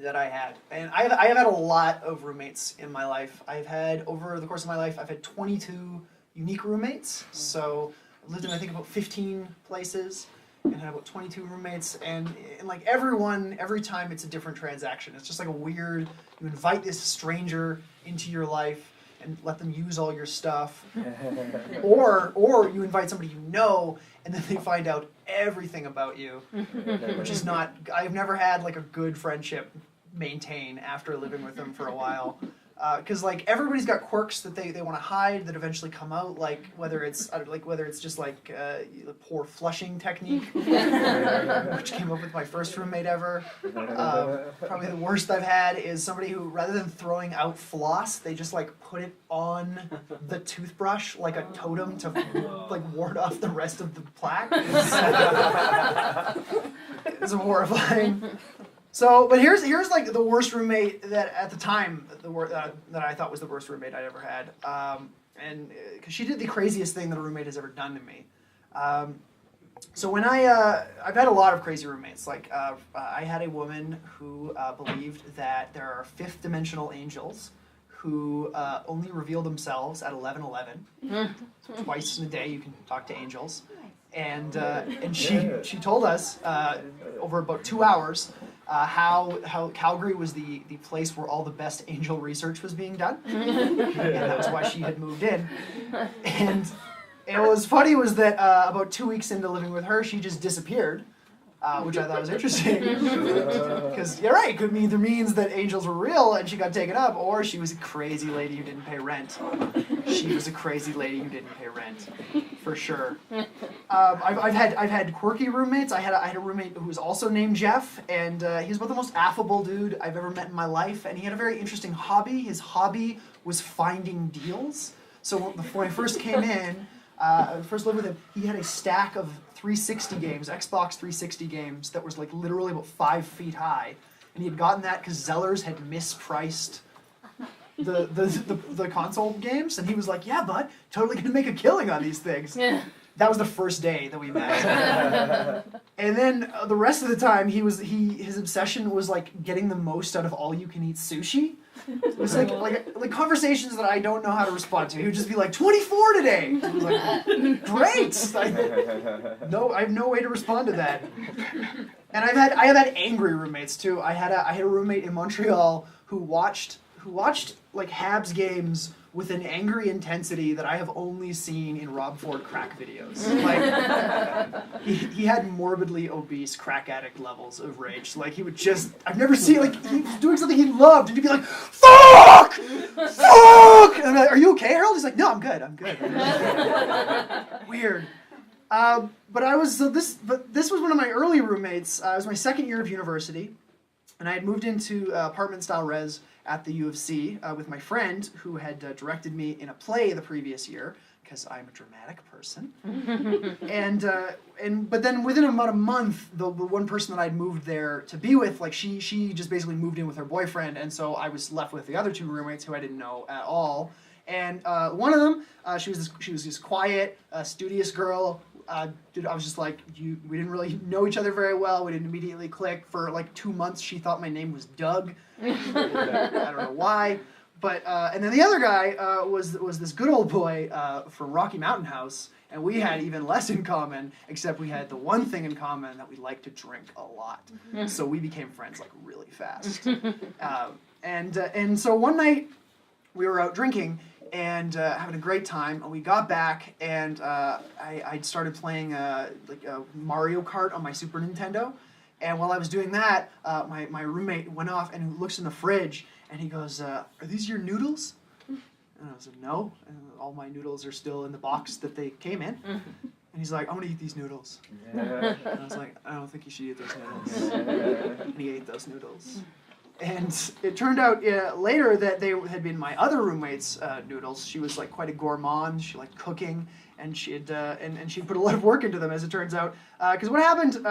that I had. And I have had a lot of roommates in my life. Over the course of my life, I've had 22 unique roommates. So I've lived in, I think, about 15 places and had about 22 roommates. And like every time it's a different transaction. It's just like you invite this stranger into your life and let them use all your stuff. or you invite somebody you know, and then they find out everything about you, which is not, I've never had like a good friendship maintain after living with them for a while. Because like everybody's got quirks that they want to hide that eventually come out, like whether it's just like the poor flushing technique, which came up with my first roommate ever. Probably the worst I've had is somebody who, rather than throwing out floss, they just like put it on the toothbrush like a totem to like ward off the rest of the plaque. It's horrifying. So, but here's like the worst roommate that at the time that I thought was the worst roommate I'd ever had, and because she did the craziest thing that a roommate has ever done to me. So when I've had a lot of crazy roommates. Like I had a woman who believed that there are fifth dimensional angels who only reveal themselves at 11:11. So twice in a day you can talk to angels, and she told us over about 2 hours. How Calgary was the place where all the best angel research was being done, and that was why she had moved in. And what was funny was that about 2 weeks into living with her, she just disappeared, which I thought was interesting. Because you're right, it could either means that angels were real and she got taken up, or she was a crazy lady who didn't pay rent. She was a crazy lady who didn't pay rent, for sure. I've had quirky roommates. I had a roommate who was also named Jeff, and he was about the most affable dude I've ever met in my life. And he had a very interesting hobby. His hobby was finding deals. So when I first came in, first lived with him, he had a stack of 360 games, Xbox 360 games, that was like literally about 5 feet high. And he had gotten that because Zellers had mispriced the console games, and he was like, "Yeah, bud, totally gonna make a killing on these things." Yeah. That was the first day that we met. And then the rest of the time, his obsession was like getting the most out of all-you-can-eat sushi. It was like conversations that I don't know how to respond to. He would just be like, 24 today. I was like, great. I have no way to respond to that. And I have had angry roommates too. I had a roommate in Montreal who watched like Habs games with an angry intensity that I have only seen in Rob Ford crack videos. Like he had morbidly obese crack addict levels of rage. Like he would just, I've never seen, like he was doing something he loved and he'd be like, "Fuck! Fuck!" And I'm like, "Are you okay, Harold?" He's like, "No, I'm good. Weird. This was one of my early roommates. It was my second year of university, and I had moved into apartment style res at the U of C with my friend who had directed me in a play the previous year, because I'm a dramatic person. But then within about a month, the one person that I'd moved there to be with, like she just basically moved in with her boyfriend, and so I was left with the other two roommates who I didn't know at all. And one of them, she was this quiet, studious girl. I was just like, we didn't really know each other very well. We didn't immediately click. For like 2 months, she thought my name was Doug. I don't know why. But and then the other guy was this good old boy from Rocky Mountain House, and we had even less in common, except we had the one thing in common, that we liked to drink a lot. So we became friends like really fast. And so one night we were out drinking and having a great time, and we got back, and I'd started playing Mario Kart on my Super Nintendo, and while I was doing that, my roommate went off and looks in the fridge, and he goes, "Are these your noodles?" And I said, "No, and all my noodles are still in the box that they came in." And he's like, "I'm gonna eat these noodles." And I was like, "I don't think you should eat those noodles." And he ate those noodles. And it turned out later that they had been my other roommate's noodles. She was like quite a gourmand. She liked cooking, and she'd put a lot of work into them, as it turns out. Because what happened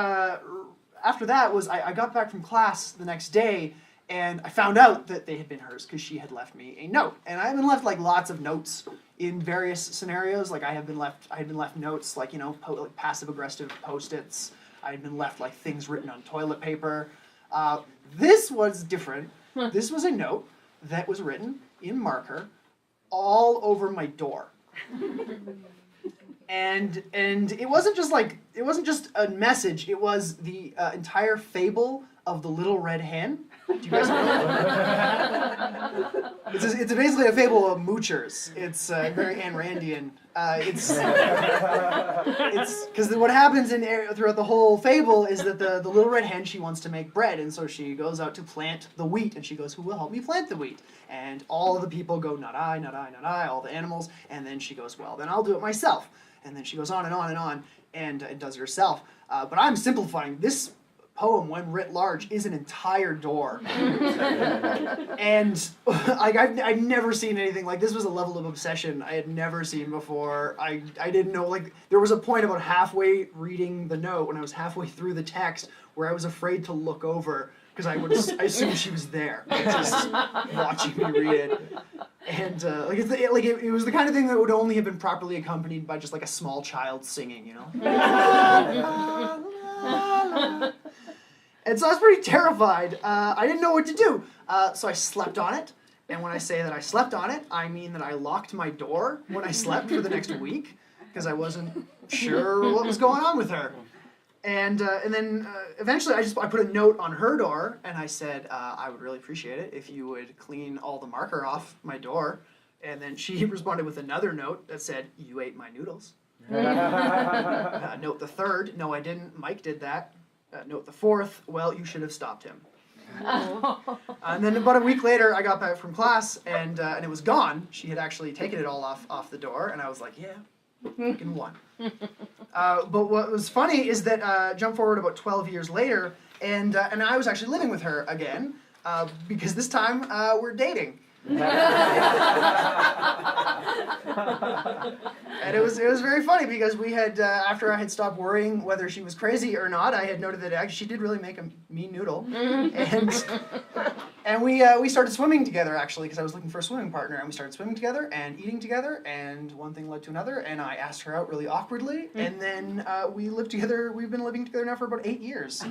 after that was I got back from class the next day, and I found out that they had been hers because she had left me a note. And I had been left like lots of notes in various scenarios. Like I had been left notes like, like passive aggressive Post-its. I had been left like things written on toilet paper. This was different. This was a note that was written in marker all over my door. And it wasn't just a message, it was the entire fable of the little red hen. Do you guys know? It's basically a fable of moochers. It's very Ayn Randian. It's because what happens throughout the whole fable is that the little red hen, she wants to make bread, and so she goes out to plant the wheat, and she goes, "Who will help me plant the wheat?" And all the people go, "Not I, not I, not I," all the animals, and then she goes, "Well, then I'll do it myself." And then she goes on and on and on, and does it herself. But I'm simplifying. This poem, when writ large, is an entire door. And I've never seen anything like this. Was a level of obsession I had never seen before. I didn't know, there was a point about halfway reading the note, when I was halfway through the text, where I was afraid to look over, because I assumed she was there, just watching me read it. And it was the kind of thing that would only have been properly accompanied by just a small child singing, And so I was pretty terrified. I didn't know what to do. So I slept on it. And when I say that I slept on it, I mean that I locked my door when I slept for the next week, because I wasn't sure what was going on with her. And then eventually I put a note on her door, and I said, I would really appreciate it if you would clean all the marker off my door. And then she responded with another note that said, "You ate my noodles." Note the third, "No, I didn't. Mike did that." Note the fourth, "Well, you should have stopped him." And then about a week later, I got back from class, and it was gone. She had actually taken it all off the door, and I was like, "Yeah, fucking won." But what was funny is that jump forward about 12 years later, and I was actually living with her again, because this time we're dating. And it was very funny, because we had after I had stopped worrying whether she was crazy or not, I had noted that actually she did really make a mean noodle, and we started swimming together, actually, because I was looking for a swimming partner, and we started swimming together and eating together, and one thing led to another, and I asked her out really awkwardly, and then we lived together. We've been living together now for about 8 years.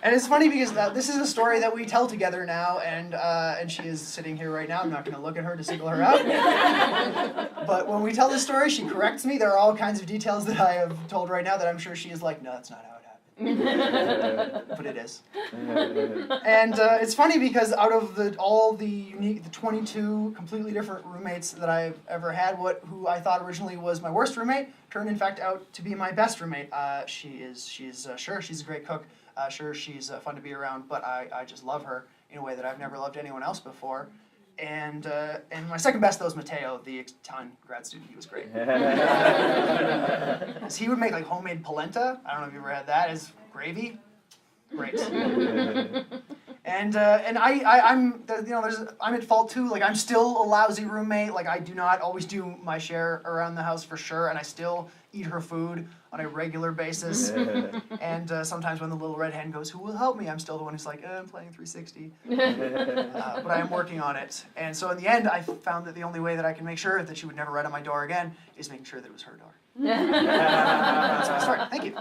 And it's funny because this is a story that we tell together now, and she is sitting here right now. I'm not going to look at her to single her out. But when we tell this story, she corrects me. There are all kinds of details that I have told right now that I'm sure she is like, "No, that's not how it happened." But it is. And it's funny because out of the 22 completely different roommates that I've ever had, who I thought originally was my worst roommate turned in fact out to be my best roommate. She's a great cook. Sure, she's fun to be around, but I just love her in a way that I've never loved anyone else before. And my second best, though, is Mateo, the Italian grad student. He was great. He would make homemade polenta. I don't know if you ever had that. As gravy. Great. And I'm at fault too. I'm still a lousy roommate. I do not always do my share around the house for sure, and I still eat her food on a regular basis. And sometimes when the little red hen goes, "Who will help me?" I'm still the one who's like, "I'm playing 360." But I am working on it. And so in the end, I found that the only way that I can make sure that she would never write on my door again is making sure that it was her door. That's my story. Thank you.